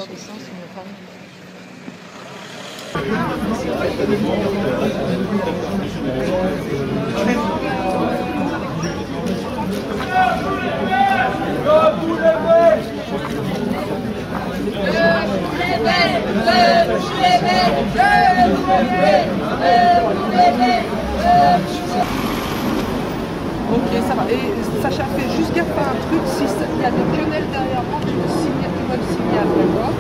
leur naissance, une femme. Ok, ça va. Et Sacha, fais juste gaffe à un truc, s'il y a des quenelles derrière moi, tu me signales, d'accord?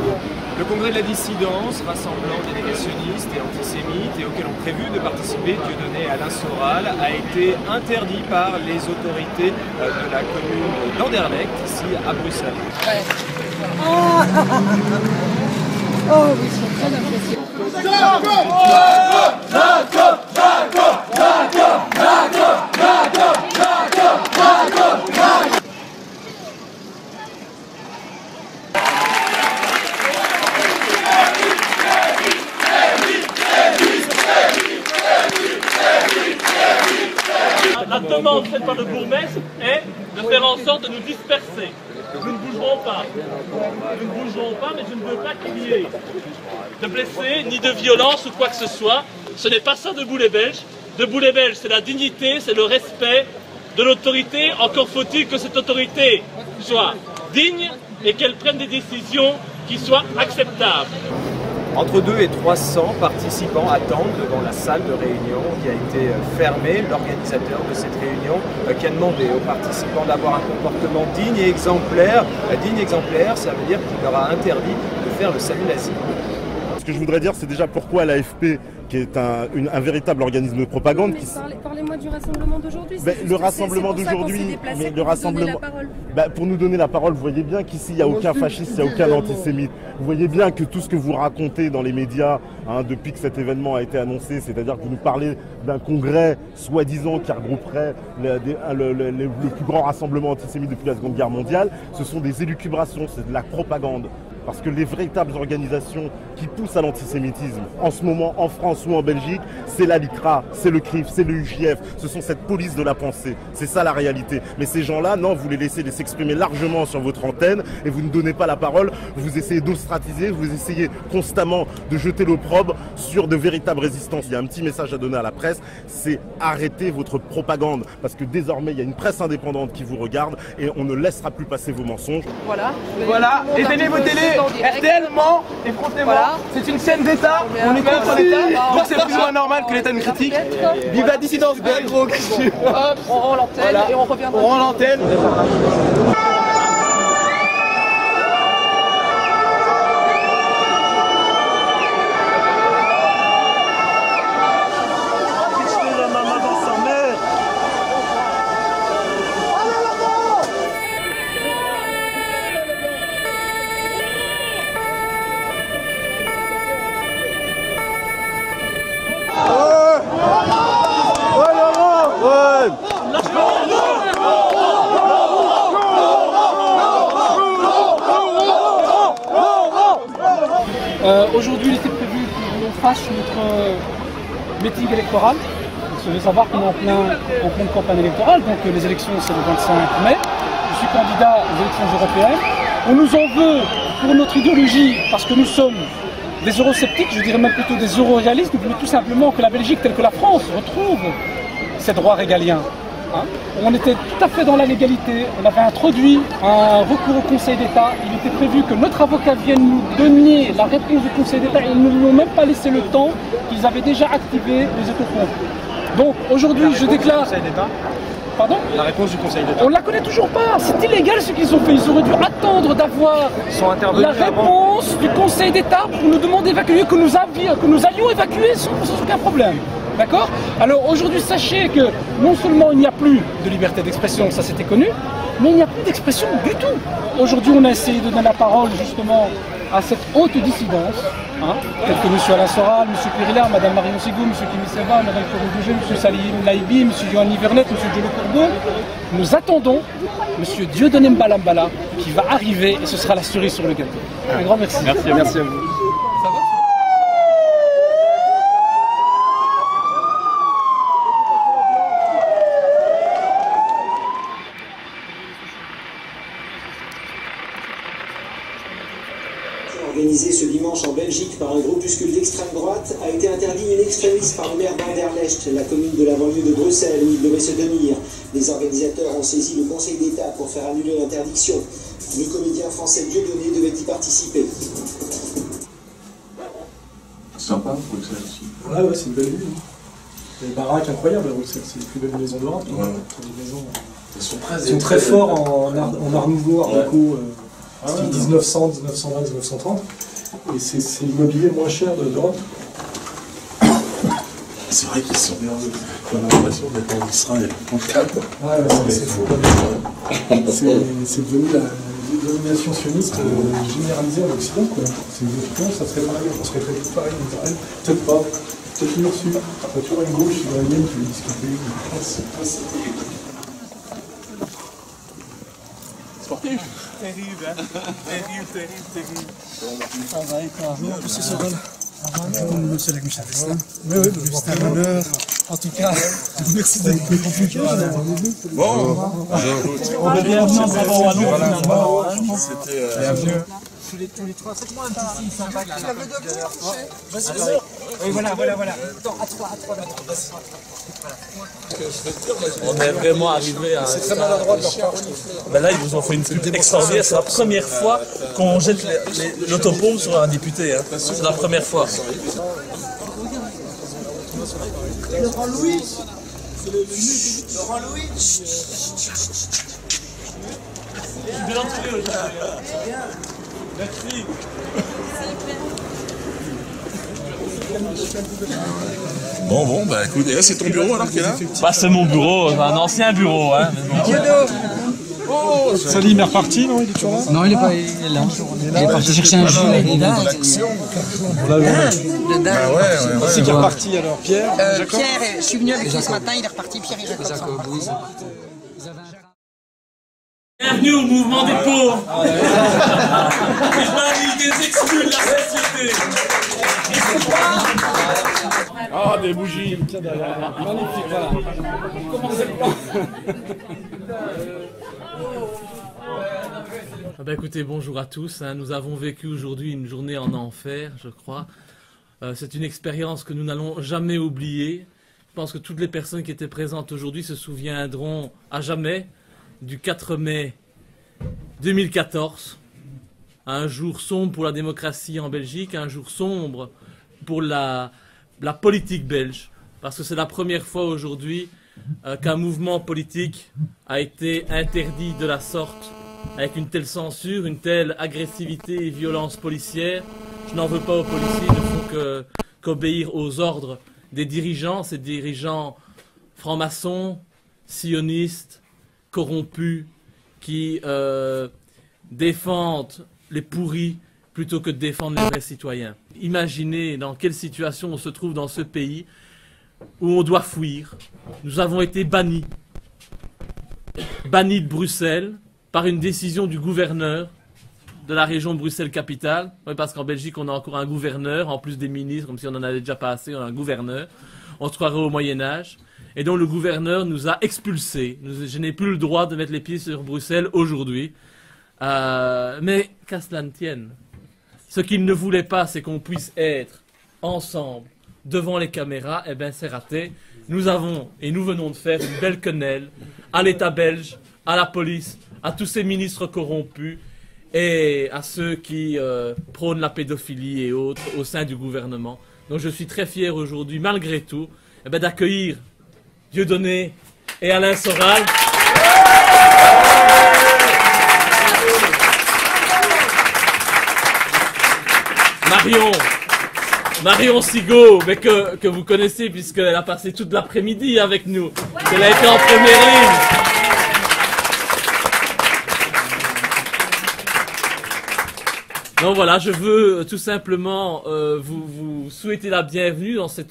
Le congrès de la dissidence, rassemblant des négationnistes et antisémites et auquel ont prévu de participer Dieudonné Alain Soral, a été interdit par les autorités de la commune d'Anderlecht, ici à Bruxelles. Ouais. Oh oui, ils sont très appréciés. La demande faite par le bourgmestre est de faire en sorte de nous disperser. Nous ne bougerons pas. Nous ne bougerons pas, mais je ne veux pas qu'il y ait de blessés, ni de violence ou quoi que ce soit. Ce n'est pas ça Debout les Belges. Debout les Belges, c'est la dignité, c'est le respect de l'autorité. Encore faut-il que cette autorité soit digne et qu'elle prenne des décisions qui soient acceptables. Entre 200 et 300 participants attendent devant la salle de réunion qui a été fermée. L'organisateur de cette réunion qui a demandé aux participants d'avoir un comportement digne et exemplaire. Digne et exemplaire, ça veut dire qu'il leur a interdit de faire le salut nazi. Ce que je voudrais dire, c'est déjà pourquoi l'AFP, qui est un véritable organisme de propagande... Parlez-moi du rassemblement d'aujourd'hui. Le rassemblement d'aujourd'hui, pour nous donner la parole, vous voyez bien qu'ici, il n'y a aucun fasciste, il n'y a aucun antisémite. Vous voyez bien que tout ce que vous racontez dans les médias, depuis que cet événement a été annoncé, c'est-à-dire que vous nous parlez d'un congrès soi-disant qui regrouperait le plus grand rassemblement antisémite depuis la Seconde Guerre mondiale, ce sont des élucubrations, c'est de la propagande. Parce que les véritables organisations qui poussent à l'antisémitisme, en ce moment en France ou en Belgique, c'est la LICRA, c'est le CRIF, c'est le UJF, ce sont cette police de la pensée. C'est ça la réalité. Mais ces gens-là, non, vous les laissez s'exprimer largement sur votre antenne et vous ne donnez pas la parole, vous essayez d'ostratiser, vous essayez constamment de jeter l'opprobre sur de véritables résistances. Il y a un petit message à donner à la presse, c'est arrêtez votre propagande. Parce que désormais, il y a une presse indépendante qui vous regarde et on ne laissera plus passer vos mensonges. Voilà. Voilà, éteignez vos télés. RTL ment et profondément, voilà. C'est une chaîne d'État, on est contre l'État, donc c'est plus ou moins normal que l'État nous critique. Vive la dissidence belge. Hop, on rend l'antenne voilà. Et on revient. On rend l'antenne. Aujourd'hui, il était prévu qu'on fasse notre meeting électoral. Il faut savoir qu'on est en pleine campagne électorale, donc les élections c'est le 25 mai. Je suis candidat aux élections européennes. On nous en veut pour notre idéologie parce que nous sommes des eurosceptiques, je dirais même plutôt des euroréalistes. Nous voulons tout simplement que la Belgique, telle que la France, retrouve ses droits régaliens. On était tout à fait dans la légalité, on avait introduit un recours au Conseil d'État, il était prévu que notre avocat vienne nous donner la réponse du Conseil d'État, ils ne nous ont même pas laissé le temps, qu'ils avaient déjà activé les autocomptes. Donc aujourd'hui je déclare... Pardon ? La réponse du Conseil d'État. On ne la connaît toujours pas, c'est illégal ce qu'ils ont fait, ils auraient dû attendre d'avoir la réponse du Conseil d'État pour nous demander d'évacuer, que nous allions évacuer sans aucun problème. D'accord? Alors aujourd'hui, sachez que non seulement il n'y a plus de liberté d'expression, ça c'était connu, mais il n'y a plus d'expression du tout. Aujourd'hui, on a essayé de donner la parole justement à cette haute dissidence, tels que M. Alain Soral, M. Pirillard, Mme Marion Sigou, M. Kimi Seba, Mme Corinne Bouger, M. Salim Laïbi, M. Yohanni Vernet, M. Diolo Courbeau. Nous attendons M. Dieudonné Mbala qui va arriver et ce sera la cerise sur le gâteau. Un grand merci. Merci à vous. en Belgique par un groupuscule d'extrême droite a été interdit in extremis par le maire d'Anderlecht, la commune de la banlieue de Bruxelles où il devait se tenir. Les organisateurs ont saisi le Conseil d'État pour faire annuler l'interdiction. Le comédien français Dieudonné devait y participer. Sympa, Bruxelles aussi. Ouais, c'est une belle ville. Il y a des baraques incroyables à Bruxelles, c'est les plus belles maisons d'Europe. Ouais. Des maisons, ils sont très forts en art nouveau, art déco, style 1900, 1920, 1930. Et c'est l'immobilier moins cher d'Europe. C'est vrai qu'ils sont bien. On a l'impression d'être en Israël. Ouais, c'est fou. C'est devenu la domination sioniste généralisée en Occident. C'est exactement, ça serait pareil. On serait tout pareil en Israël. Peut-être pas. Peut-être une au-dessus. Après, toujours une gauche israélienne qui veut discuter. Sportif. Terrible, hein. Terrible. Ça va et toi? Monsieur Sorel. Monsieur le Michel. C'est un honneur. En tout cas, merci d'être compliqué. Bon, on est bienvenus en Brabant Wallon. C'était Tous les trois, faites-moi un petit signe sympa. Oui, voilà. Attends, à trois. On est vraiment arrivé à... C'est très maladroit de leur part. Ben là, ils vous ont fait une pub extraordinaire. C'est la première fois qu'on jette l'autopompe sur un député. Hein. C'est la première fois. Laurent Louis. Laurent Louis. Je suis bien entouré aujourd'hui. Merci. Bon, bah écoute, et là c'est ton bureau alors qui est là? Bah, c'est mon bureau, un ancien bureau. Hein, Oh, Salim est reparti, non? Il est toujours là? Non, il est pas. Il est là. Il est parti chercher un jus. Il est là. Ah ouais. C'est qui est reparti alors? Pierre? Pierre, je suis venu avec lui ce matin, il est reparti. Pierre et Jacob. Bienvenue au mouvement des pauvres. Je m'invite des exclus de la société. Ah, des bougies. Magnifique, voilà. Commencez le plan. Ah bah écoutez, bonjour à tous. Nous avons vécu aujourd'hui une journée en enfer, je crois. C'est une expérience que nous n'allons jamais oublier. Je pense que toutes les personnes qui étaient présentes aujourd'hui se souviendront à jamais du 4 mai 2014, un jour sombre pour la démocratie en Belgique, un jour sombre pour la politique belge, parce que c'est la première fois aujourd'hui qu'un mouvement politique a été interdit de la sorte, avec une telle censure, une telle agressivité et violence policière. Je n'en veux pas aux policiers, ils ne font qu'obéir aux ordres des dirigeants, ces dirigeants francs-maçons, sionistes, corrompus, qui défendent les pourris plutôt que de défendre les vrais citoyens. Imaginez dans quelle situation on se trouve dans ce pays où on doit fuir. Nous avons été bannis de Bruxelles par une décision du gouverneur de la région de Bruxelles-Capitale. Oui, parce qu'en Belgique, on a encore un gouverneur, en plus des ministres, comme si on en avait déjà pas assez, on a un gouverneur. On se croirait au Moyen-Âge. Et donc le gouverneur nous a expulsés. Je n'ai plus le droit de mettre les pieds sur Bruxelles aujourd'hui. Mais qu'à cela ne tienne. Ce qu'il ne voulait pas, c'est qu'on puisse être ensemble devant les caméras. Eh bien, c'est raté. Nous avons, et nous venons de faire une belle quenelle à l'État belge, à la police, à tous ces ministres corrompus et à ceux qui prônent la pédophilie et autres au sein du gouvernement. Donc je suis très fier aujourd'hui, malgré tout, d'accueillir Dieudonné et Alain Soral. Marion Sigaud, mais que vous connaissez puisqu'elle a passé toute l'après-midi avec nous. Elle a été en première ligne. Donc voilà, je veux tout simplement vous souhaiter la bienvenue dans ce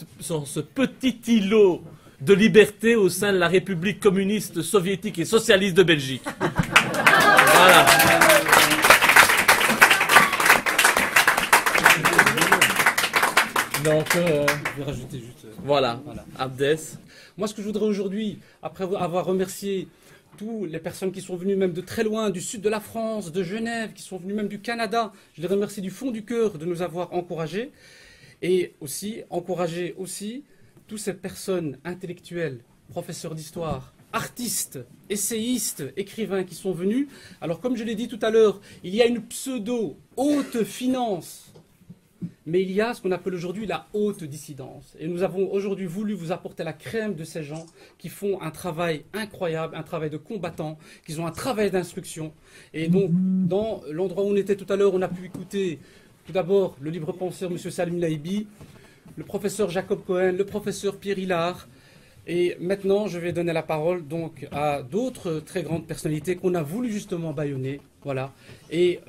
petit îlot de liberté au sein de la République communiste soviétique et socialiste de Belgique. Voilà. Donc, je vais rajouter juste... Voilà, Abdes. Moi, ce que je voudrais aujourd'hui, après avoir remercié toutes les personnes qui sont venues même de très loin, du sud de la France, de Genève, qui sont venues même du Canada. Je les remercie du fond du cœur de nous avoir encouragés. Et aussi, encourager aussi toutes ces personnes intellectuelles, professeurs d'histoire, artistes, essayistes, écrivains qui sont venus. Alors comme je l'ai dit tout à l'heure, il y a une pseudo-haute finance, mais il y a ce qu'on appelle aujourd'hui la haute dissidence. Et nous avons aujourd'hui voulu vous apporter la crème de ces gens qui font un travail incroyable, un travail de combattants, qui ont un travail d'instruction. Et donc, dans l'endroit où on était tout à l'heure, on a pu écouter tout d'abord le libre penseur M. Salim Laïbi, le professeur Jacob Cohen, le professeur Pierre Hillard. Et maintenant, je vais donner la parole donc à d'autres très grandes personnalités qu'on a voulu justement bâillonner. Voilà. Et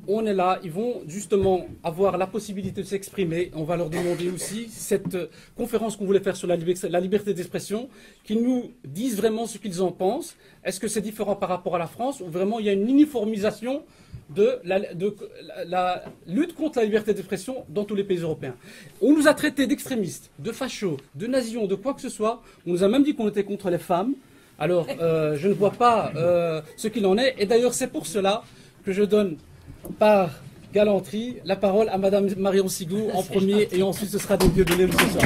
on est là, ils vont justement avoir la possibilité de s'exprimer. On va leur demander aussi cette conférence qu'on voulait faire sur la liberté d'expression, qu'ils nous disent vraiment ce qu'ils en pensent. Est-ce que c'est différent par rapport à la France ou vraiment il y a une uniformisation de la lutte contre la liberté d'expression dans tous les pays européens? On nous a traités d'extrémistes, de fachos, de nazions, de quoi que ce soit. On nous a même dit qu'on était contre les femmes. Alors, je ne vois pas ce qu'il en est. Et d'ailleurs, c'est pour cela que je donne par galanterie la parole à Madame Marion Sigou en premier et ensuite ce sera donc Dieudonné ce soir.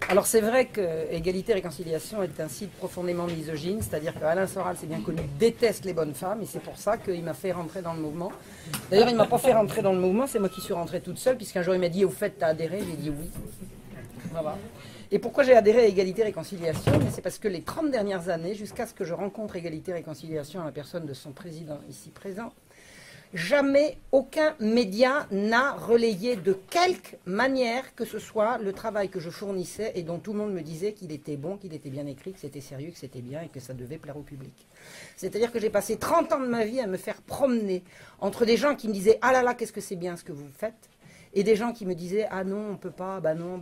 Alors c'est vrai que Égalité et Réconciliation est un site profondément misogyne, c'est-à-dire qu'Alain Soral, c'est bien connu, déteste les bonnes femmes et c'est pour ça qu'il m'a fait rentrer dans le mouvement. D'ailleurs, il ne m'a pas fait rentrer dans le mouvement, c'est moi qui suis rentrée toute seule, puisqu'un jour il m'a dit « Au fait, t'as adhéré ?» J'ai dit « Oui ». Voilà. Et pourquoi j'ai adhéré à Égalité et Réconciliation? C'est parce que les 30 dernières années, jusqu'à ce que je rencontre Égalité et Réconciliation à la personne de son président ici présent, jamais aucun média n'a relayé de quelque manière que ce soit le travail que je fournissais et dont tout le monde me disait qu'il était bon, qu'il était bien écrit, que c'était sérieux, que c'était bien et que ça devait plaire au public. C'est-à-dire que j'ai passé 30 ans de ma vie à me faire promener entre des gens qui me disaient « Ah là là, qu'est-ce que c'est bien ce que vous faites ?» et des gens qui me disaient « Ah non, on ne peut pas, bah non,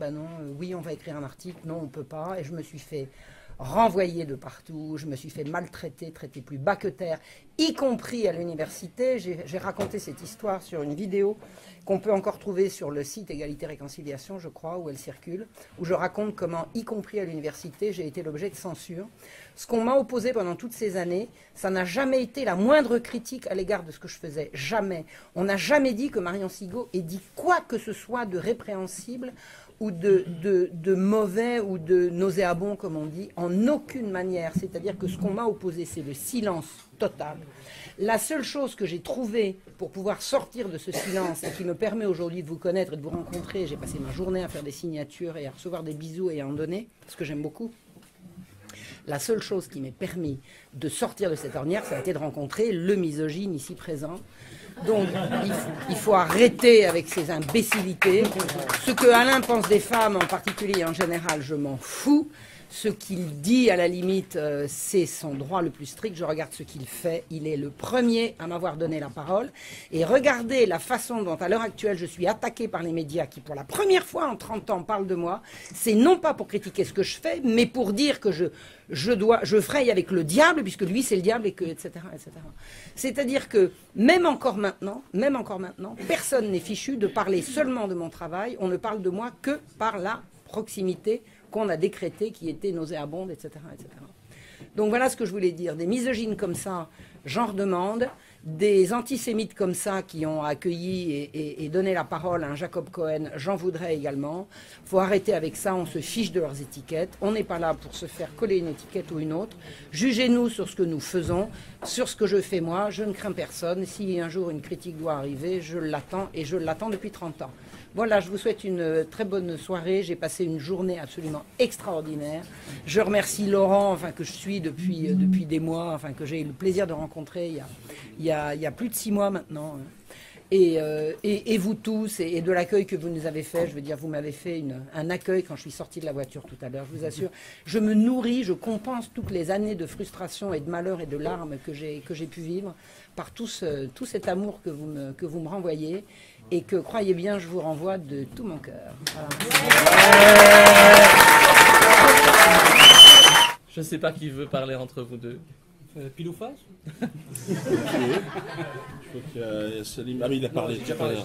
oui, on va écrire un article, non, on ne peut pas. » Et je me suis fait renvoyer de partout, je me suis fait maltraiter, traiter plus bas que terre, y compris à l'université. J'ai raconté cette histoire sur une vidéo qu'on peut encore trouver sur le site Égalité Réconciliation, je crois, où elle circule, où je raconte comment, y compris à l'université, j'ai été l'objet de censure. Ce qu'on m'a opposé pendant toutes ces années, ça n'a jamais été la moindre critique à l'égard de ce que je faisais. Jamais. On n'a jamais dit que Marion Sigou ait dit quoi que ce soit de répréhensible ou de mauvais ou de nauséabond, comme on dit, en aucune manière. C'est-à-dire que ce qu'on m'a opposé, c'est le silence total. La seule chose que j'ai trouvée pour pouvoir sortir de ce silence et qui me permet aujourd'hui de vous connaître et de vous rencontrer, j'ai passé ma journée à faire des signatures et à recevoir des bisous et à en donner, parce que j'aime beaucoup. La seule chose qui m'est permis de sortir de cette ornière, ça a été de rencontrer le misogyne ici présent. Donc, il faut arrêter avec ces imbécilités. Ce que Alain pense des femmes en particulier et en général, je m'en fous. Ce qu'il dit, à la limite, c'est son droit le plus strict. Je regarde ce qu'il fait. Il est le premier à m'avoir donné la parole. Et regardez la façon dont, à l'heure actuelle, je suis attaquée par les médias qui, pour la première fois en 30 ans, parlent de moi. C'est non pas pour critiquer ce que je fais, mais pour dire que je fraye avec le diable, puisque lui, c'est le diable, et que, etc., etc. C'est-à-dire que, même encore maintenant, personne n'est fichu de parler seulement de mon travail. On ne parle de moi que par la proximité qu'on a décrété, qui était nauséabonde, etc., etc. Donc voilà ce que je voulais dire. Des misogynes comme ça, j'en redemande. Des antisémites comme ça qui ont accueilli et donné la parole à un Jacob Cohen, j'en voudrais également. Il faut arrêter avec ça, on se fiche de leurs étiquettes. On n'est pas là pour se faire coller une étiquette ou une autre. Jugez-nous sur ce que nous faisons, sur ce que je fais moi. Je ne crains personne. Si un jour une critique doit arriver, je l'attends et je l'attends depuis 30 ans. Voilà, je vous souhaite une très bonne soirée. J'ai passé une journée absolument extraordinaire. Je remercie Laurent, enfin, que je suis depuis des mois, enfin, que j'ai eu le plaisir de rencontrer il y a plus de 6 mois maintenant. Et vous tous, et de l'accueil que vous nous avez fait. Je veux dire, vous m'avez fait un accueil quand je suis sortie de la voiture tout à l'heure, je vous assure. Je me nourris, je compense toutes les années de frustration et de malheur et de larmes que j'ai pu vivre par tout cet amour que vous me renvoyez. Et que, croyez bien, je vous renvoie de tout mon cœur. Voilà. Je ne sais pas qui veut parler entre vous deux. Pile ou face. Salim. Ah mais il a parlé. J'ai parlé.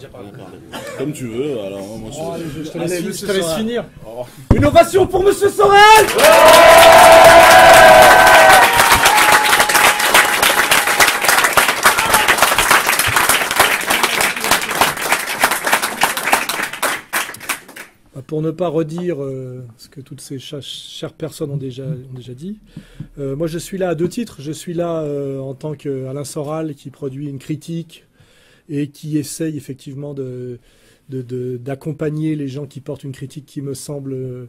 Comme tu veux. Alors moi je te laisse finir. Oh. Une ovation pour Monsieur Sorel. Pour ne pas redire ce que toutes ces chères personnes ont déjà dit, moi je suis là à deux titres. Je suis là en tant qu'Alain Soral qui produit une critique et qui essaye effectivement d'accompagner les gens qui portent une critique qui me semble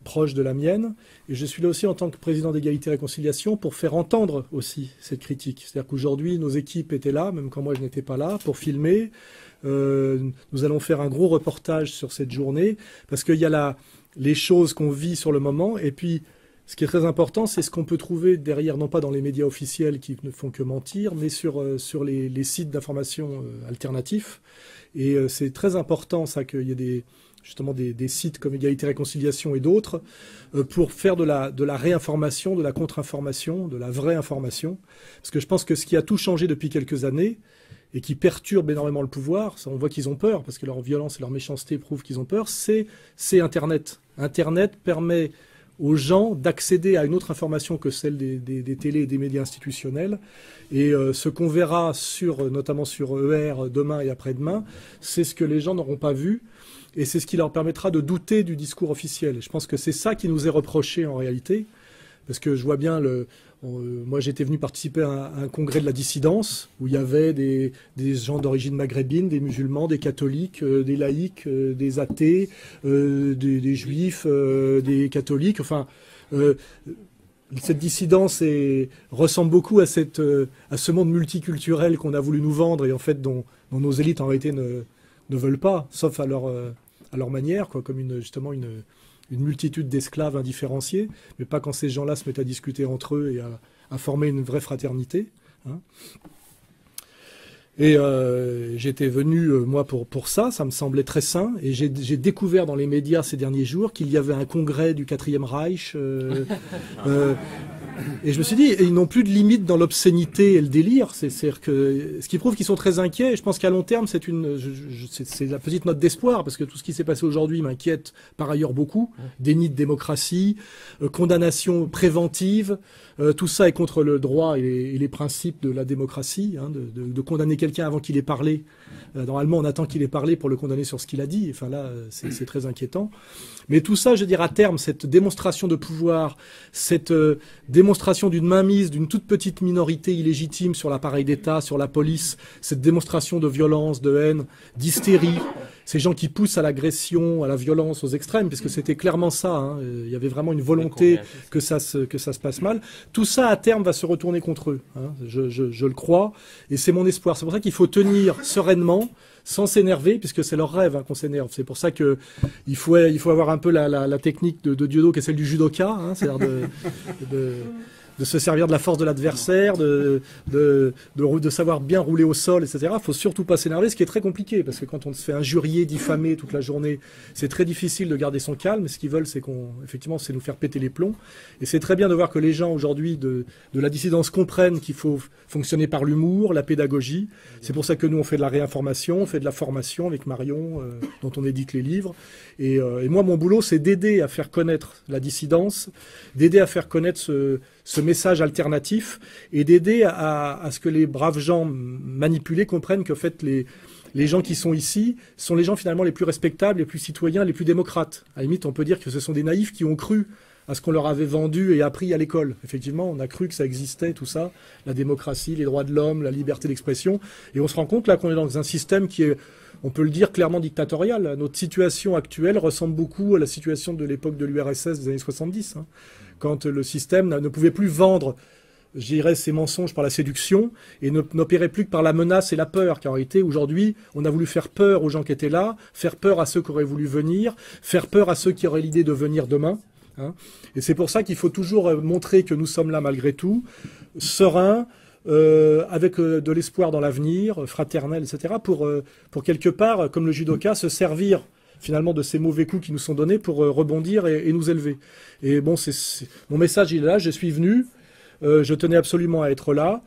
proche de la mienne. Et je suis là aussi en tant que président d'Égalité et Réconciliation pour faire entendre aussi cette critique. C'est-à-dire qu'aujourd'hui, nos équipes étaient là, même quand moi je n'étais pas là, pour filmer. Nous allons faire un gros reportage sur cette journée parce qu'il y a les choses qu'on vit sur le moment et puis ce qui est très important, c'est ce qu'on peut trouver derrière, non pas dans les médias officiels qui ne font que mentir, mais sur les sites d'information alternatifs. Et c'est très important ça qu'il y ait justement des sites comme Égalité et Réconciliation et d'autres pour faire de la réinformation, de la contre-information, de la vraie information. Parce que je pense que ce qui a tout changé depuis quelques années et qui perturbe énormément le pouvoir, ça, on voit qu'ils ont peur, parce que leur violence et leur méchanceté prouvent qu'ils ont peur, c'est Internet. Internet permet aux gens d'accéder à une autre information que celle des télés et des médias institutionnels. Et ce qu'on verra notamment sur ER demain et après-demain, c'est ce que les gens n'auront pas vu. Et c'est ce qui leur permettra de douter du discours officiel. Et je pense que c'est ça qui nous est reproché en réalité. Parce que je vois bien, moi j'étais venu participer à un congrès de la dissidence où il y avait des gens d'origine maghrébine, des musulmans, des catholiques, des laïcs, des athées, des juifs, des catholiques. Enfin, cette dissidence ressemble beaucoup à ce monde multiculturel qu'on a voulu nous vendre et en fait dont nos élites en réalité ne veulent pas, sauf à leur manière, quoi, comme justement une multitude d'esclaves indifférenciés, mais pas quand ces gens-là se mettent à discuter entre eux et à former une vraie fraternité. Hein. Et j'étais venu, moi, pour ça me semblait très sain, et j'ai découvert dans les médias ces derniers jours qu'il y avait un congrès du 4e Reich, et je me suis dit, ils n'ont plus de limite dans l'obscénité et le délire, c'est-à-dire que ce qui prouve qu'ils sont très inquiets, et je pense qu'à long terme, c'est la petite note d'espoir, parce que tout ce qui s'est passé aujourd'hui m'inquiète par ailleurs beaucoup, déni de démocratie, condamnation préventive, tout ça est contre le droit et les principes de la démocratie, hein, de condamner quelqu'un avant qu'il ait parlé. Normalement, on attend qu'il ait parlé pour le condamner sur ce qu'il a dit. Enfin là, c'est très inquiétant. Mais tout ça, je veux dire, à terme, cette démonstration de pouvoir, cette démonstration d'une mainmise d'une toute petite minorité illégitime sur l'appareil d'État, sur la police, cette démonstration de violence, de haine, d'hystérie, ces gens qui poussent à l'agression, à la violence, aux extrêmes, puisque c'était clairement ça. Hein. Il y avait vraiment une volonté que ça se passe mal. Tout ça, à terme, va se retourner contre eux. Hein. Je le crois, et c'est mon espoir. C'est pour ça qu'il faut tenir sereinement, sans s'énerver, puisque c'est leur rêve, hein, qu'on s'énerve. C'est pour ça que il faut avoir un peu la technique de Dieudo, qui est celle du judoka, hein, c'est-à-dire de se servir de la force de l'adversaire, de savoir bien rouler au sol, etc. Il faut surtout pas s'énerver, ce qui est très compliqué, parce que quand on se fait injurier, diffamer toute la journée, c'est très difficile de garder son calme. Ce qu'ils veulent, c'est effectivement, c'est nous faire péter les plombs. Et c'est très bien de voir que les gens aujourd'hui de la dissidence comprennent qu'il faut fonctionner par l'humour, la pédagogie. C'est pour ça que nous, on fait de la réinformation, on fait de la formation avec Marion, dont on édite les livres. Et moi, mon boulot, c'est d'aider à faire connaître la dissidence, d'aider à faire connaître ce message alternatif et d'aider à ce que les braves gens manipulés comprennent qu'en fait les gens qui sont ici sont les gens finalement les plus respectables, les plus citoyens, les plus démocrates. À la limite, on peut dire que ce sont des naïfs qui ont cru à ce qu'on leur avait vendu et appris à l'école. Effectivement, on a cru que ça existait, tout ça, la démocratie, les droits de l'homme, la liberté d'expression, et on se rend compte là qu'on est dans un système qui est, on peut le dire, clairement dictatorial. Notre situation actuelle ressemble beaucoup à la situation de l'époque de l'URSS des années 70, hein, quand le système ne pouvait plus vendre, je dirais, ses mensonges par la séduction et n'opérait plus que par la menace et la peur. Car en réalité, aujourd'hui, on a voulu faire peur aux gens qui étaient là, faire peur à ceux qui auraient voulu venir, faire peur à ceux qui auraient l'idée de venir demain. Hein. Et c'est pour ça qu'il faut toujours montrer que nous sommes là malgré tout, sereins, avec de l'espoir dans l'avenir, fraternel, etc., pour quelque part, comme le judoka, se servir finalement de ces mauvais coups qui nous sont donnés pour rebondir et nous élever. Et bon, mon message il est là, je suis venu, je tenais absolument à être là.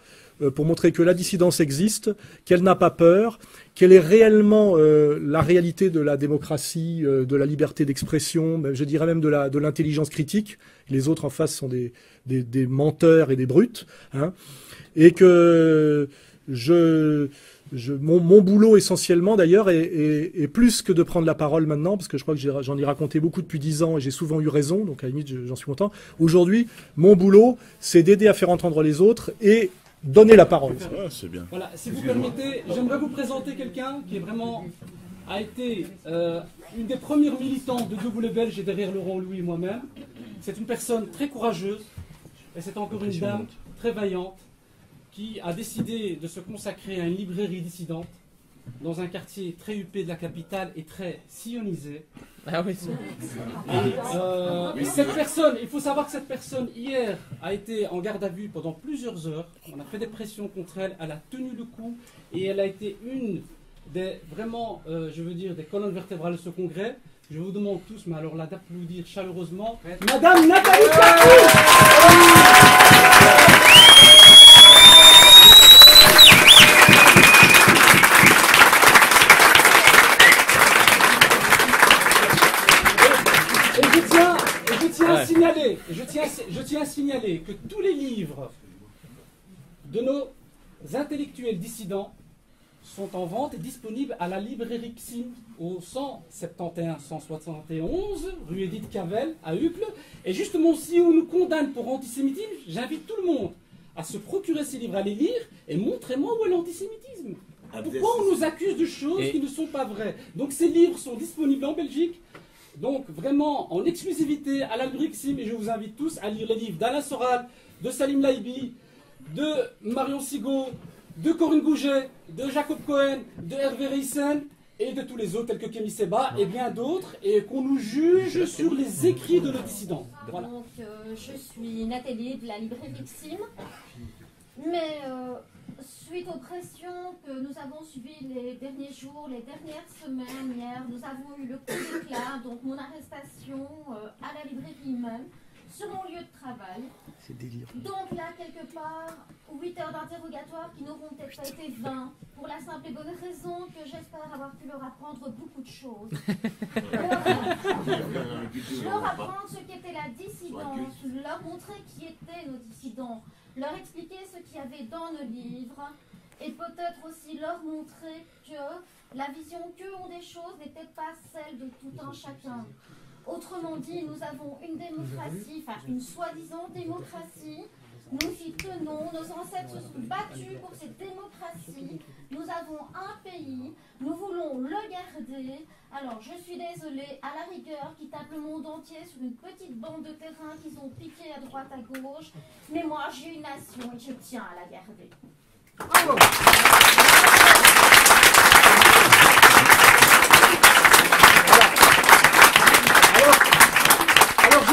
pour montrer que la dissidence existe, qu'elle n'a pas peur, quelle est réellement la réalité de la démocratie, de la liberté d'expression, je dirais même de l'intelligence critique. Les autres en face sont des menteurs et des brutes, hein, et que mon boulot essentiellement d'ailleurs est plus que de prendre la parole maintenant, parce que je crois que j'en ai raconté beaucoup depuis 10 ans et j'ai souvent eu raison, donc à la limite j'en suis content. Aujourd'hui, mon boulot, c'est d'aider à faire entendre les autres et donner la parole. Ouais, c'est bien. Voilà, si vous permettez, j'aimerais vous présenter quelqu'un qui est vraiment a été une des premières militantes de Debout les Belges et derrière Laurent Louis et moi-même. C'est une personne très courageuse et c'est encore une dame très vaillante qui a décidé de se consacrer à une librairie dissidente dans un quartier très huppé de la capitale et très sionisé. Ah oui, et cette personne, il faut savoir que cette personne, hier, a été en garde à vue pendant plusieurs heures. On a fait des pressions contre elle, elle a tenu le coup et elle a été une des, vraiment, je veux dire, des colonnes vertébrales de ce congrès. Je vous demande tous, mais alors là, d'applaudir chaleureusement Madame Nathalie Je tiens à signaler que tous les livres de nos intellectuels dissidents sont en vente et disponibles à la librairie XIM au 171-171 rue Édith Cavell à Uccle. Et justement, si on nous condamne pour antisémitisme, j'invite tout le monde à se procurer ces livres, à les lire et montrez-moi où est l'antisémitisme. Pourquoi on nous accuse de choses qui ne sont pas vraies? Donc ces livres sont disponibles en Belgique. Donc vraiment en exclusivité à la librairie XIM, et je vous invite tous à lire les livres d'Alain Soral, de Salim Laibi, de Marion Sigaud, de Corinne Gouget, de Jacob Cohen, de Hervé Reissen et de tous les autres tels que Kémy Seba et bien d'autres, et qu'on nous juge sur les écrits de nos dissidents. Voilà. Donc je suis Nathalie de la librairie XIM, mais suite aux pressions que nous avons subies les derniers jours, les dernières semaines, hier, nous avons eu le coup d'éclat, donc mon arrestation à la librairie même, sur mon lieu de travail. C'est délire. Donc là, quelque part, 8 heures d'interrogatoire qui n'auront peut-être pas été 20, pour la simple et bonne raison que j'espère avoir pu leur apprendre beaucoup de choses. leur apprendre ce qu'était la dissidence, leur montrer qui étaient nos dissidents, leur expliquer ce qu'il y avait dans nos livres et peut-être aussi leur montrer que la vision qu'eux ont des choses n'est peut-être pas celle de tout un chacun. Autrement dit, nous avons une démocratie, enfin une soi-disant démocratie. Nous y tenons, nos ancêtres se sont battus pour cette démocratie. Nous avons un pays, nous voulons le garder. Alors je suis désolée, à la rigueur, qui tape le monde entier sur une petite bande de terrain qu'ils ont piqué à droite, à gauche. Mais moi j'ai une nation et je tiens à la garder. Bravo. Alors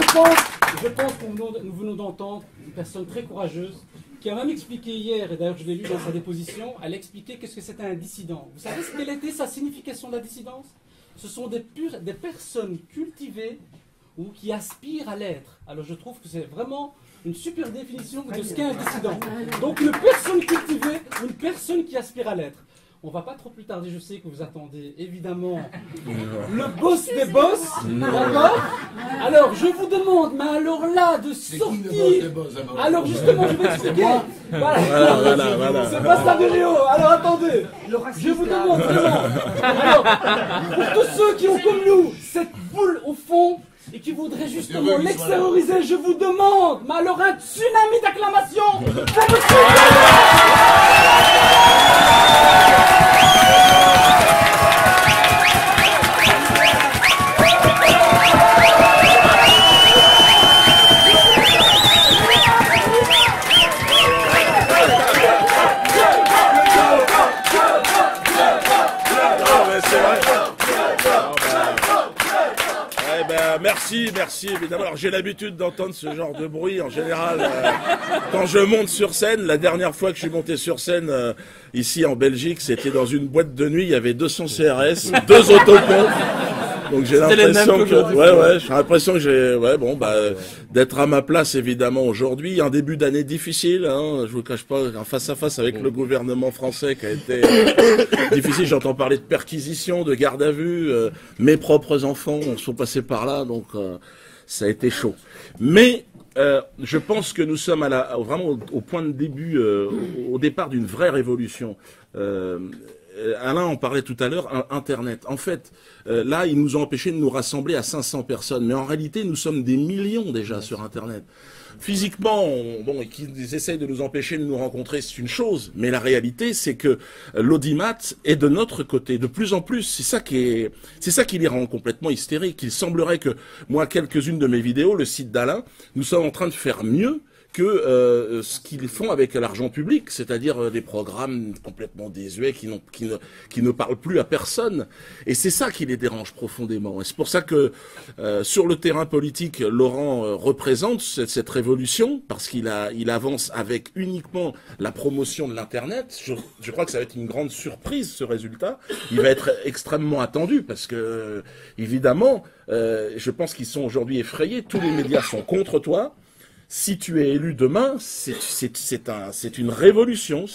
je pense que nous venons d'entendre une personne très courageuse qui a même expliqué hier, et d'ailleurs je l'ai lu dans sa déposition, elle a expliqué qu'est-ce que c'était un dissident. Vous savez quelle était sa signification de la dissidence? Ce sont des personnes cultivées ou qui aspirent à l'être. Alors je trouve que c'est vraiment une super définition de ce qu'est un dissident. Donc une personne cultivée ou une personne qui aspire à l'être. On va pas trop plus tarder, je sais que vous attendez évidemment le boss des boss, d'accord? Alors je vous demande, mais alors là, de sortir... Alors justement, je vais expliquer. Voilà. C'est pas ça de Léo. Alors attendez, je vous demande vraiment. Alors, pour tous ceux qui ont comme nous cette boule au fond et qui voudraient justement l'extérioriser, je vous demande, mais alors un tsunami d'acclamation pour monsieur. Merci évidemment. Alors j'ai l'habitude d'entendre ce genre de bruit en général quand je monte sur scène. La dernière fois que je suis monté sur scène ici en Belgique, c'était dans une boîte de nuit, il y avait 200 CRS, 2 autopompes. Donc j'ai l'impression que, j'ai l'impression que d'être à ma place évidemment aujourd'hui, un début d'année difficile, hein, je vous cache pas, un face à face avec le gouvernement français qui a été difficile. J'entends parler de perquisition, de garde à vue, mes propres enfants sont passés par là, donc ça a été chaud. Mais je pense que nous sommes vraiment au point de début, au départ d'une vraie révolution. Alain en parlait tout à l'heure, Internet. En fait, là, ils nous ont empêché de nous rassembler à 500 personnes. Mais en réalité, nous sommes des millions déjà sur Internet. Physiquement, qu'ils essayent de nous empêcher de nous rencontrer, c'est une chose. Mais la réalité, c'est que l'audimat est de notre côté, de plus en plus. C'est ça qui les rend complètement hystériques. Il semblerait que, moi, quelques-unes de mes vidéos, le site d'Alain, nous sommes en train de faire mieux que ce qu'ils font avec l'argent public, c'est-à-dire des programmes complètement désuets qui ne parlent plus à personne. Et c'est ça qui les dérange profondément. Et c'est pour ça que sur le terrain politique, Laurent représente cette révolution, parce qu'il avance avec uniquement la promotion de l'Internet. Je crois que ça va être une grande surprise, ce résultat. Il va être extrêmement attendu, parce que, évidemment, je pense qu'ils sont aujourd'hui effrayés. Tous les médias sont contre toi. Si tu es élu demain, c'est une révolution,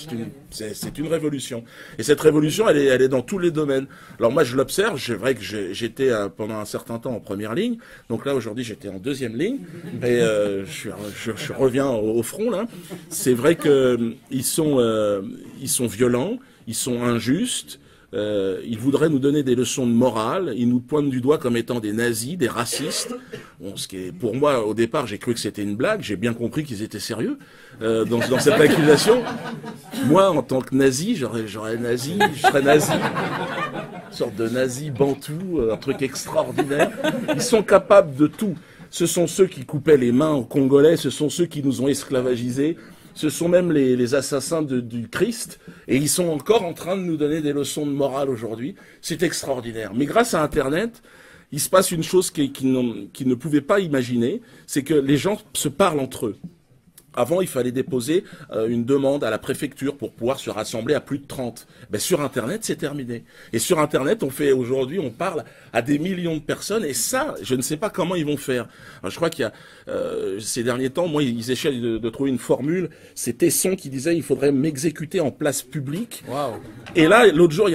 c'est une révolution. Et cette révolution, elle est dans tous les domaines. Alors moi, je l'observe. C'est vrai que j'étais pendant un certain temps en première ligne. Donc là, aujourd'hui, j'étais en deuxième ligne. Et je reviens au front là. C'est vrai que ils sont violents, ils sont injustes. Ils voudraient nous donner des leçons de morale, ils nous pointent du doigt comme étant des nazis, des racistes. Bon, ce qui est, pour moi, au départ, j'ai cru que c'était une blague, j'ai bien compris qu'ils étaient sérieux dans cette accusation. Moi, en tant que nazi, je serais nazi, une sorte de nazi bantou, un truc extraordinaire. Ils sont capables de tout. Ce sont ceux qui coupaient les mains aux Congolais, ce sont ceux qui nous ont esclavagisés. Ce sont même les assassins du Christ, et ils sont encore en train de nous donner des leçons de morale aujourd'hui. C'est extraordinaire. Mais grâce à Internet, il se passe une chose qu'ils ne pouvaient pas imaginer, c'est que les gens se parlent entre eux. Avant, il fallait déposer une demande à la préfecture pour pouvoir se rassembler à plus de 30. Ben, sur Internet, c'est terminé. Et sur Internet, aujourd'hui, on parle à des millions de personnes. Et ça, je ne sais pas comment ils vont faire. Alors, je crois qu'il y a, ces derniers temps, moi, ils essaient de trouver une formule. C'est Tesson qui disait, il faudrait m'exécuter en place publique. Wow. Et là, l'autre jour,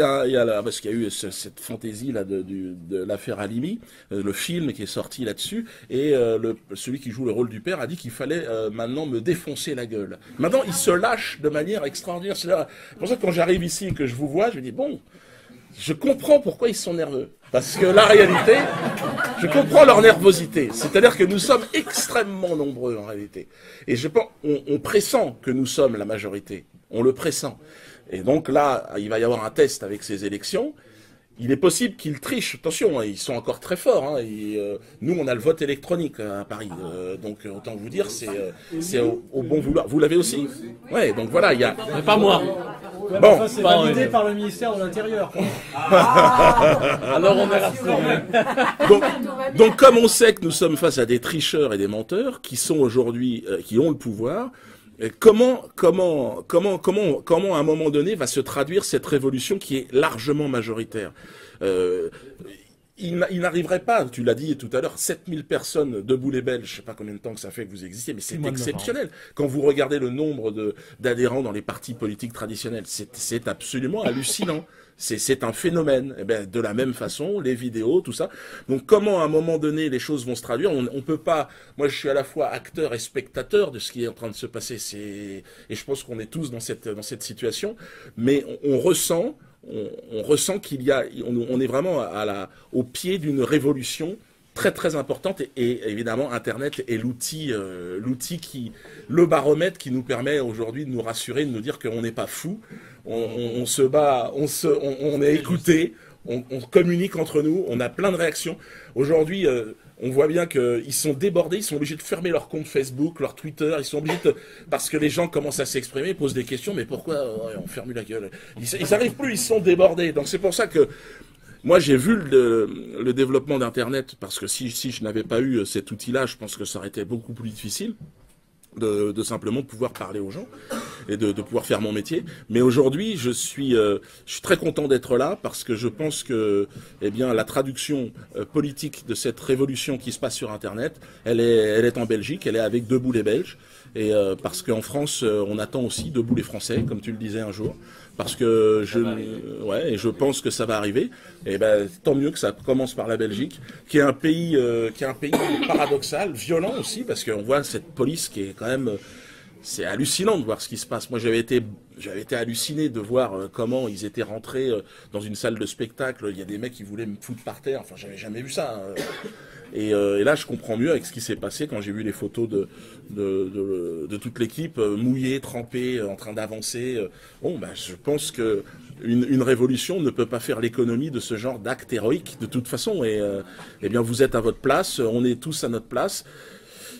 parce qu'il y a eu cette fantaisie là de l'affaire Halimi, le film qui est sorti là-dessus, et celui qui joue le rôle du père a dit qu'il fallait maintenant me défoncer la gueule. Maintenant, ils se lâchent de manière extraordinaire. C'est pour ça que quand j'arrive ici et que je vous vois, je me dis, bon, je comprends pourquoi ils sont nerveux. Parce que la réalité, je comprends leur nervosité. C'est-à-dire que nous sommes extrêmement nombreux en réalité. Et je pense, on pressent que nous sommes la majorité. On le pressent. Et donc là, il va y avoir un test avec ces élections. Il est possible qu'ils trichent. Attention, ils sont encore très forts. Hein. Nous, on a le vote électronique à Paris. Donc, autant vous dire, c'est au bon vouloir. Vous l'avez aussi ? Ouais, donc voilà, il y a... Mais pas moi. Bon. Ça, c'est validé par le ministère de l'Intérieur. Alors, on est rassurés. Donc, comme on sait que nous sommes face à des tricheurs et des menteurs qui sont aujourd'hui, qui ont le pouvoir, comment à un moment donné va se traduire cette révolution qui est largement majoritaire? Il n'arriverait pas, tu l'as dit tout à l'heure, 7000 personnes debout les Belges, je sais pas combien de temps que ça fait que vous existez, mais c'est exceptionnel. Quand vous regardez le nombre d'adhérents dans les partis politiques traditionnels, c'est absolument hallucinant. C'est un phénomène. Et ben, de la même façon, les vidéos, tout ça. Donc, comment à un moment donné les choses vont se traduire? On peut pas. Moi, je suis à la fois acteur et spectateur de ce qui est en train de se passer. Et je pense qu'on est tous dans cette situation. Mais on ressent qu'il y a, on est vraiment au pied d'une révolution très très importante, et évidemment Internet est le baromètre qui nous permet aujourd'hui de nous rassurer, de nous dire qu'on n'est pas fou, on se bat, on est écouté, on communique entre nous, on a plein de réactions. Aujourd'hui, on voit bien qu'ils sont débordés, ils sont obligés de fermer leur compte Facebook, leur Twitter, ils sont obligés parce que les gens commencent à s'exprimer, posent des questions, mais pourquoi on ferme la gueule? Ils n'arrivent plus, ils sont débordés. Donc c'est pour ça que moi, j'ai vu le développement d'Internet, parce que si je n'avais pas eu cet outil-là, je pense que ça aurait été beaucoup plus difficile. de simplement pouvoir parler aux gens et de pouvoir faire mon métier. Mais aujourd'hui, je suis très content d'être là parce que je pense que, eh bien, la traduction politique de cette révolution qui se passe sur Internet, elle est en Belgique, elle est avec Debout les Belges. Et parce qu'en France, on attend aussi Debout les Français, comme tu le disais un jour. Parce que je pense que ça va arriver. Et ben, tant mieux que ça commence par la Belgique, qui est un pays paradoxal, violent aussi, parce qu'on voit cette police qui est quand même, c'est hallucinant de voir ce qui se passe. Moi, j'avais été halluciné de voir comment ils étaient rentrés dans une salle de spectacle. Il y a des mecs qui voulaient me foutre par terre. Enfin, j'avais jamais vu ça. Et là, je comprends mieux avec ce qui s'est passé quand j'ai vu les photos de toute l'équipe mouillée, trempée, en train d'avancer. Bon, ben, je pense que une révolution ne peut pas faire l'économie de ce genre d'acte héroïque de toute façon. Et eh bien, vous êtes à votre place, on est tous à notre place.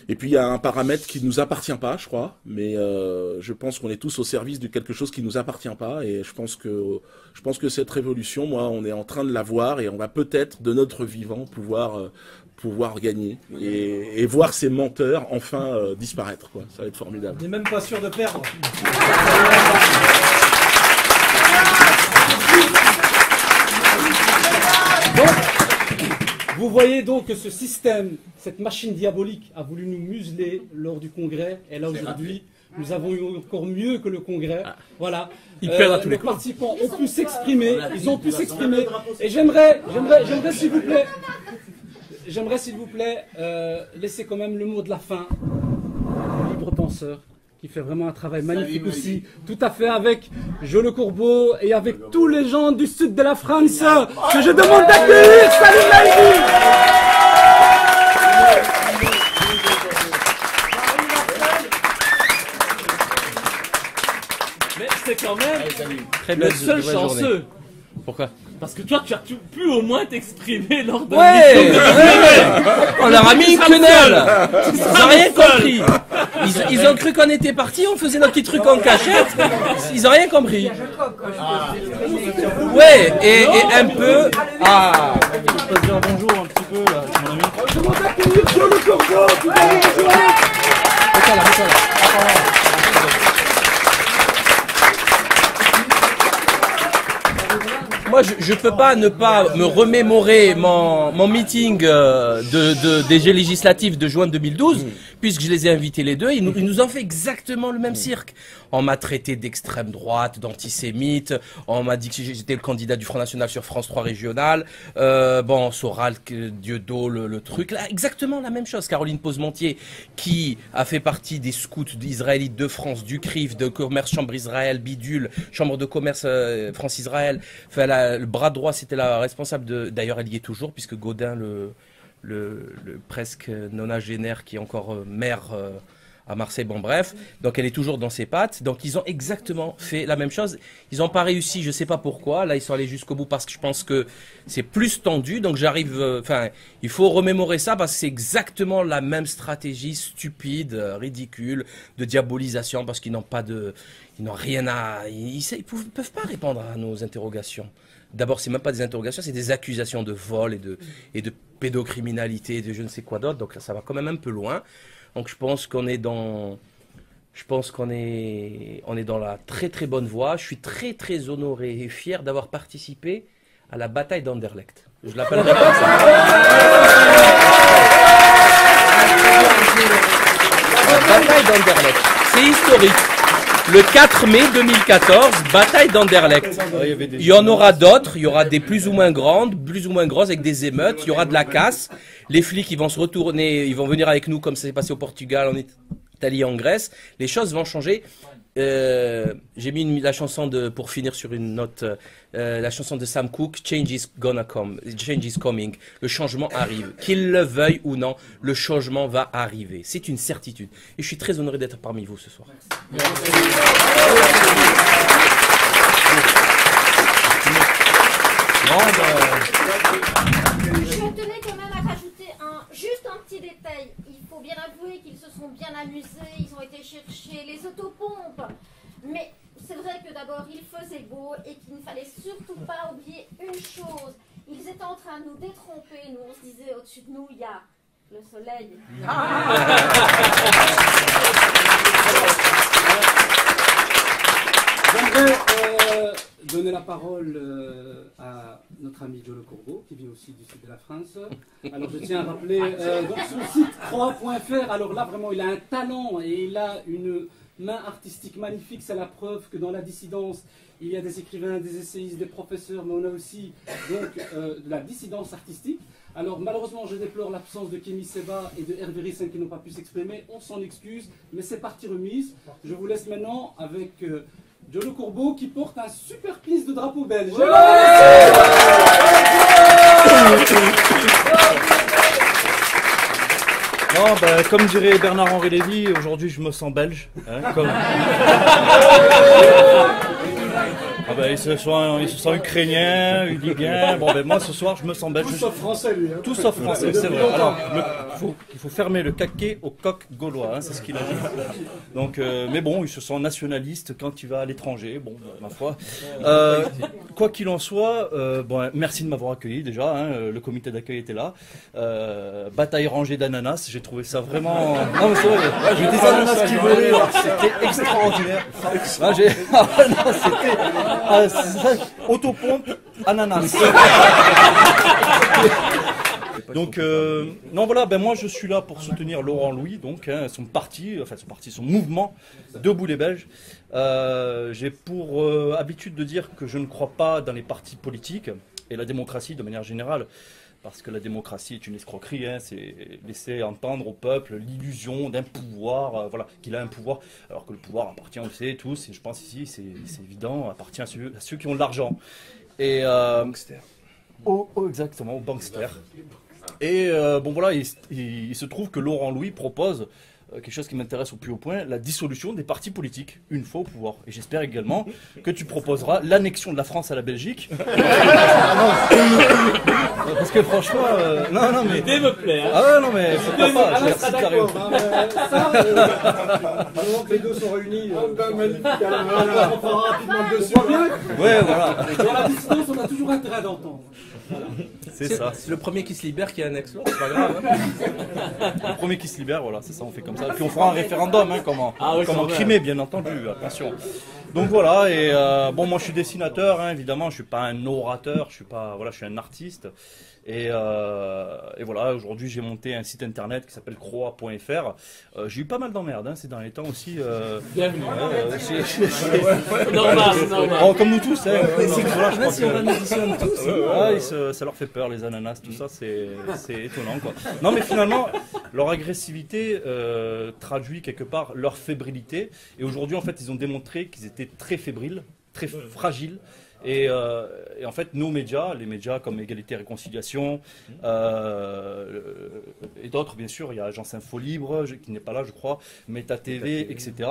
Et puis il y a un paramètre qui ne nous appartient pas, je crois, mais je pense qu'on est tous au service de quelque chose qui ne nous appartient pas. Et je pense que cette révolution, moi, on est en train de la voir et on va peut-être de notre vivant pouvoir gagner et voir ces menteurs enfin disparaître, quoi. Ça va être formidable. On n'est même pas sûr de perdre. Vous voyez donc que ce système, cette machine diabolique a voulu nous museler lors du congrès. Et là aujourd'hui, nous avons eu encore mieux que le congrès. Voilà. Ils perdent à tous les coups. Les participants ont pu s'exprimer. Ils ont pu s'exprimer. Et j'aimerais s'il vous plaît, laisser quand même le mot de la fin au libre penseur, qui fait vraiment un travail magnifique aussi, tout à fait avec Jo Le Corbeau et avec tous les gens du sud de la France que je demande d'accueillir. Salut Naïdi. Mais c'est quand même le seul chanceux. Pourquoi? Parce que toi, tu as pu au moins t'exprimer lors de on leur a mis une quenelle. Ils n'ont rien compris. Ils ont cru qu'on était partis, on faisait nos petits trucs en cachette. Ils n'ont rien compris. Ouais, et un peu... Ah. Je peux dire bonjour un petit peu, là, mon ami. Je demande d'accueillir Jo Le Corbeau. Moi, je peux pas ne pas me remémorer mon meeting des législatives de juin 2012, puisque je les ai invités les deux. Ils nous ont fait exactement le même cirque. On m'a traité d'extrême droite, d'antisémite. On m'a dit que j'étais le candidat du Front National sur France 3 régional. Bon, Soral, Dieudo, le truc. Là, exactement la même chose. Caroline Posementier, qui a fait partie des scouts israélites de France, du CRIF, de Commerce Chambre Israël, Bidule, Chambre de Commerce France-Israël. Enfin, le bras droit, c'était la responsable d'ailleurs, elle y est toujours, puisque Gaudin, le presque nonagénaire qui est encore maire à Marseille, bon bref, donc elle est toujours dans ses pattes. Donc ils ont exactement fait la même chose. Ils n'ont pas réussi, je ne sais pas pourquoi. Là, ils sont allés jusqu'au bout parce que je pense que c'est plus tendu. Donc j'arrive, enfin, il faut remémorer ça parce que c'est exactement la même stratégie stupide, ridicule, de diabolisation parce qu'ils n'ont pas ils n'ont rien à, ils peuvent pas répondre à nos interrogations. D'abord, c'est même pas des interrogations, c'est des accusations de vol et de pédocriminalité, de je ne sais quoi d'autre. Donc ça va quand même un peu loin. Donc je pense qu'on est dans la très très bonne voie. Je suis très très honoré et fier d'avoir participé à la bataille d'Anderlecht. Je l'appellerai comme ça. La bataille d'Anderlecht, c'est historique. Le 4 mai 2014, bataille d'Anderlecht. Il y en aura d'autres, il y aura des plus ou moins grandes, plus ou moins grosses avec des émeutes, il y aura de la casse. Les flics, ils vont se retourner, ils vont venir avec nous comme ça s'est passé au Portugal, en Italie, en Grèce. Les choses vont changer. J'ai mis la chanson pour finir sur une note, la chanson de Sam Cooke, Change is gonna come, Change is coming. Le changement arrive. Qu'il le veuille ou non, le changement va arriver. C'est une certitude. Et je suis très honoré d'être parmi vous ce soir. Je tenais quand même à rajouter juste un petit détail. Il faut bien avouer qu'ils se sont bien amusés, ils ont été chercher les autopompes. Mais c'est vrai que d'abord il faisait beau et qu'il ne fallait surtout pas oublier une chose. Ils étaient en train de nous détromper, nous on se disait au-dessus de nous il y a le soleil. voudrais donner la parole à notre ami Joe Le Courbeau, qui vient aussi du sud de la France. Alors je tiens à rappeler donc son site croix.fr. Alors là vraiment il a un talent et il a une main artistique magnifique. C'est la preuve que dans la dissidence il y a des écrivains, des essayistes, des professeurs, mais on a aussi donc de la dissidence artistique. Alors malheureusement je déplore l'absence de Kémy Seba et de Hervé Rissin qui n'ont pas pu s'exprimer. On s'en excuse, mais c'est partie remise. Je vous laisse maintenant avec Joe Le Courbeau qui porte un super plis de drapeau belge. Non, bah, comme dirait Bernard-Henri Lévy, aujourd'hui je me sens belge. Hein, comme... Ah ben, il se sent ukrainien, liguen. Bon ben moi ce soir je me sens belge. Tout sauf français lui. Hein. Tout sauf français, c'est vrai. Alors il faut fermer le caquet au coq gaulois, hein, c'est ce qu'il a dit. Donc, mais bon, il se sent nationaliste quand il va à l'étranger. Bon, ma foi. Quoi qu'il en soit, bon, merci de m'avoir accueilli déjà. Hein, le comité d'accueil était là. Bataille rangée d'ananas, j'ai trouvé ça vraiment. Non mais c'est vrai. J'ai des ananas qui volaient, c'était extraordinaire. C'était autopompe, ananas. Donc, non voilà, ben moi je suis là pour soutenir Laurent Louis, donc son parti, son mouvement Debout les Belges. J'ai pour habitude de dire que je ne crois pas dans les partis politiques et la démocratie de manière générale. Parce que la démocratie est une escroquerie, hein, c'est laisser entendre au peuple l'illusion d'un pouvoir, voilà, qu'il a un pouvoir, alors que le pouvoir appartient, on le sait tous, et je pense ici, c'est évident, appartient à ceux qui ont de l'argent. Et exactement, aux banksters. Et bon voilà, il se trouve que Laurent Louis propose quelque chose qui m'intéresse au plus haut point, la dissolution des partis politiques, une fois au pouvoir. Et j'espère également que tu proposeras l'annexion de la France à la Belgique. Parce que franchement, non mais... L'idée me plaît. Hein. Ah ouais, non mais c'est pas je ça d'accord. Maintenant que les deux sont réunis, on fera rapidement le dessus. Ouais, voilà. Dans la dissidence, on a toujours intérêt d'entendre. Voilà. C'est ça. C'est le premier qui se libère qui annexe l'autre, c'est pas grave. Hein. Le premier qui se libère, voilà, c'est ça, on fait comme ça. Et puis on fera un référendum, hein, comme en Crimée, bien entendu, attention. Donc voilà, et bon, moi je suis dessinateur, hein, évidemment, je suis pas un orateur, je suis un artiste. Et voilà, aujourd'hui j'ai monté un site internet qui s'appelle croix.fr. J'ai eu pas mal d'emmerdes ces derniers temps aussi. Bienvenue. Normal. Normal. Comme nous tous. Hein, c'est grave, même si on en auditionne tous. Ça leur fait peur, les ananas, tout ça, c'est étonnant, quoi. Non, mais finalement, leur agressivité traduit quelque part leur fébrilité. Et aujourd'hui, en fait, ils ont démontré qu'ils étaient très fébriles, très fragiles. Et en fait, nos médias, les médias comme Égalité et Réconciliation, et d'autres, bien sûr, il y a Agence Info Libre, qui n'est pas là, je crois, Meta TV, etc.,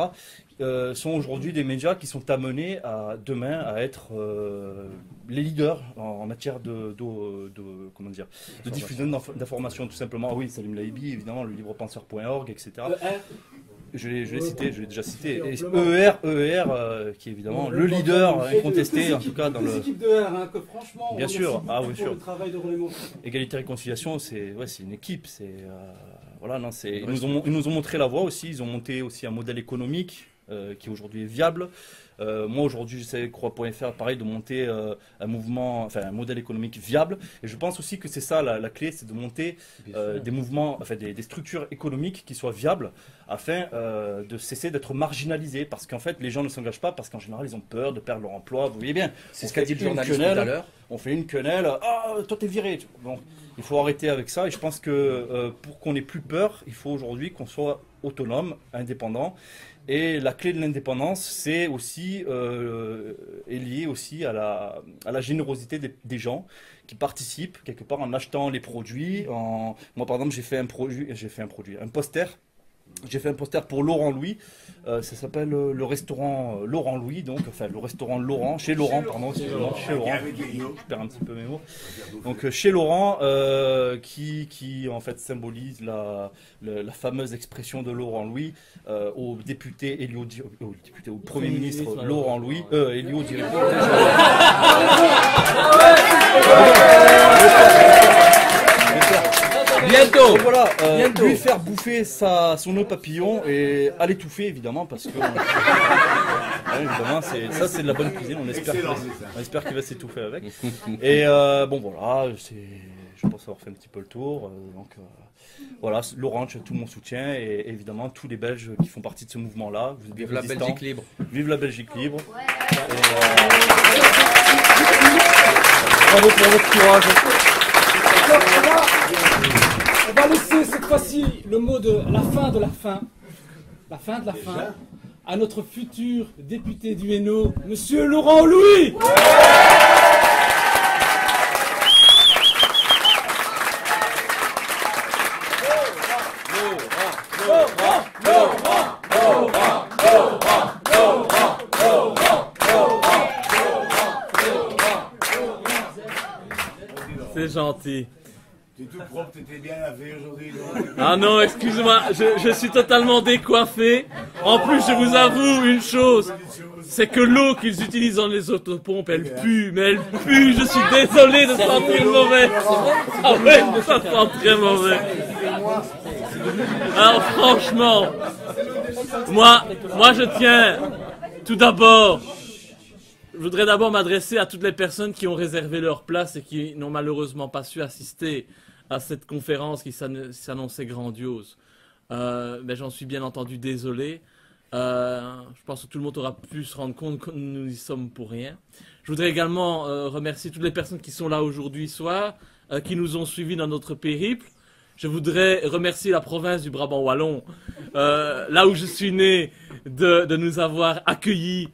sont aujourd'hui des médias qui sont amenés demain à être les leaders en matière de diffusion d'informations, tout simplement. Ah oui, Salim Laïbi, évidemment, le librepenseur.org, etc. Je l'ai déjà cité. Et EER, qui est évidemment le leader incontesté, en tout cas dans le. L'équipe de R, hein, que franchement, bien sûr, le travail de René Montré. Égalité et Réconciliation, c'est une équipe, voilà, non, ils nous ont montré la voie aussi. Ils ont monté aussi un modèle économique qui aujourd'hui est viable. Moi aujourd'hui j'essaie croix.fr pareil de monter un modèle économique viable, et je pense aussi que c'est ça la clé, c'est de monter des mouvements, des structures économiques qui soient viables afin de cesser d'être marginalisés, parce qu'en fait les gens ne s'engagent pas parce qu'en général ils ont peur de perdre leur emploi. Vous voyez bien, c'est ce qu'a dit le journaliste tout à l'heure. On fait une quenelle, toi t'es viré. Bon, il faut arrêter avec ça, et je pense que pour qu'on ait plus peur, il faut aujourd'hui qu'on soit autonome, indépendant. Et la clé de l'indépendance, c'est aussi est liée aussi à la générosité des gens qui participent quelque part en achetant les produits. Moi, par exemple, j'ai fait un poster. J'ai fait un poster pour Laurent Louis. Ça s'appelle le restaurant Laurent Louis, donc le restaurant Laurent, chez Laurent, pardon, excusez-moi, chez Laurent. Je perds un petit peu mes mots. Donc chez Laurent, qui en fait symbolise la fameuse expression de Laurent Louis au député au Premier ministre Laurent Louis, Elio directeur. Bientôt. Donc voilà, lui faire bouffer son nœud papillon et à l'étouffer évidemment parce que évidemment ça c'est de la bonne cuisine, on espère qu'il va s'étouffer avec. Et bon voilà, je pense avoir fait un petit peu le tour. Donc voilà, l'Orange, tout mon soutien et évidemment tous les Belges qui font partie de ce mouvement-là. Vive la Belgique libre. Vive la Belgique libre. Et, bravo pour votre courage. On va laisser cette fois-ci le mot de la fin de la fin. La fin de la fin. À notre futur député du Hainaut, Monsieur Laurent Louis. C'est gentil. T'es tout propre, t'étais bien lavé aujourd'hui. Ah non, excuse-moi, je suis totalement décoiffé. En plus, je vous avoue une chose, c'est que l'eau qu'ils utilisent dans les autopompes, elle pue, mais elle pue. Je suis désolé de sentir mauvais. Ah ouais, ça sent très mauvais. Alors franchement, moi je tiens tout d'abord. Je voudrais d'abord m'adresser à toutes les personnes qui ont réservé leur place et qui n'ont malheureusement pas su assister à cette conférence qui s'annonçait grandiose. J'en suis bien entendu désolé. Je pense que tout le monde aura pu se rendre compte que nous n'y sommes pour rien. Je voudrais également remercier toutes les personnes qui sont là aujourd'hui soir, qui nous ont suivis dans notre périple. Je voudrais remercier la province du Brabant Wallon, là où je suis né, de nous avoir accueillis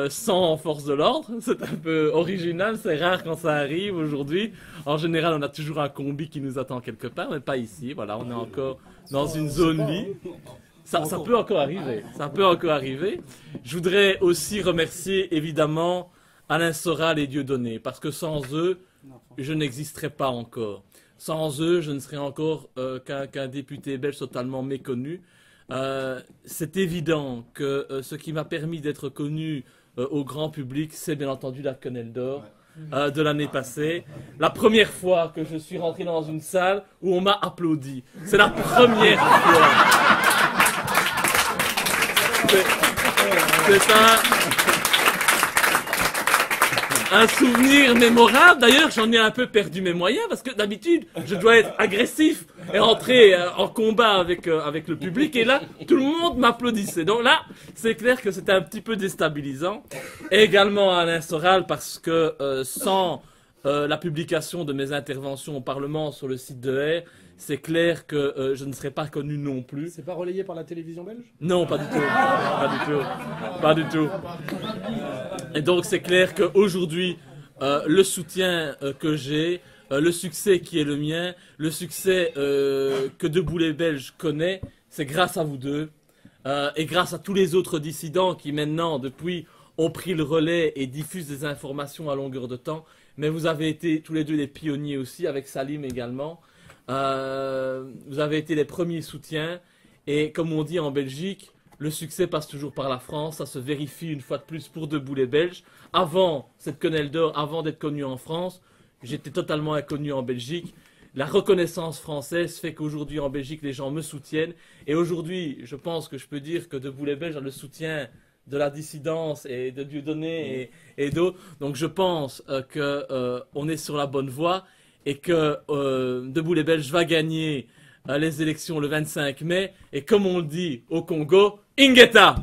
sans force de l'ordre. C'est un peu original, c'est rare quand ça arrive aujourd'hui. En général, on a toujours un combi qui nous attend quelque part, mais pas ici. Voilà, on est encore dans une zone libre. Ça peut encore arriver. Ça peut encore arriver. Je voudrais aussi remercier évidemment Alain Soral et Dieudonné, parce que sans eux, je n'existerais pas encore. Sans eux, je ne serais encore qu'un député belge totalement méconnu. C'est évident que ce qui m'a permis d'être connu au grand public, c'est bien entendu la quenelle d'or de l'année passée. La première fois que je suis rentré dans une salle où on m'a applaudi. C'est la première fois. C'est un souvenir mémorable. D'ailleurs, j'en ai un peu perdu mes moyens parce que d'habitude, je dois être agressif et entrer en combat avec le public. Et là, tout le monde m'applaudissait. Donc là, c'est clair que c'était un petit peu déstabilisant. Et également Alain Soral parce que sans la publication de mes interventions au Parlement sur le site de R, c'est clair que je ne serais pas connu non plus. C'est pas relayé par la télévision belge? Non, pas du tout. Pas du tout. Pas du tout. Et donc c'est clair qu'aujourd'hui, le soutien que j'ai, le succès qui est le mien, le succès que Debout les Belges connaît, c'est grâce à vous deux et grâce à tous les autres dissidents qui maintenant, depuis, ont pris le relais et diffusent des informations à longueur de temps. Mais vous avez été tous les deux des pionniers aussi, avec Salim également. Vous avez été les premiers soutiens et comme on dit en Belgique, le succès passe toujours par la France, ça se vérifie une fois de plus pour Debout les Belges. Avant cette quenelle d'or, avant d'être connu en France, j'étais totalement inconnu en Belgique. La reconnaissance française fait qu'aujourd'hui en Belgique les gens me soutiennent et aujourd'hui je pense que je peux dire que Debout les Belges a le soutien de la dissidence et de Dieudonné et d'autres. Donc je pense qu'on est sur la bonne voie. Et que Debout les Belges va gagner les élections le 25 mai. Et comme on le dit au Congo, Ingeta!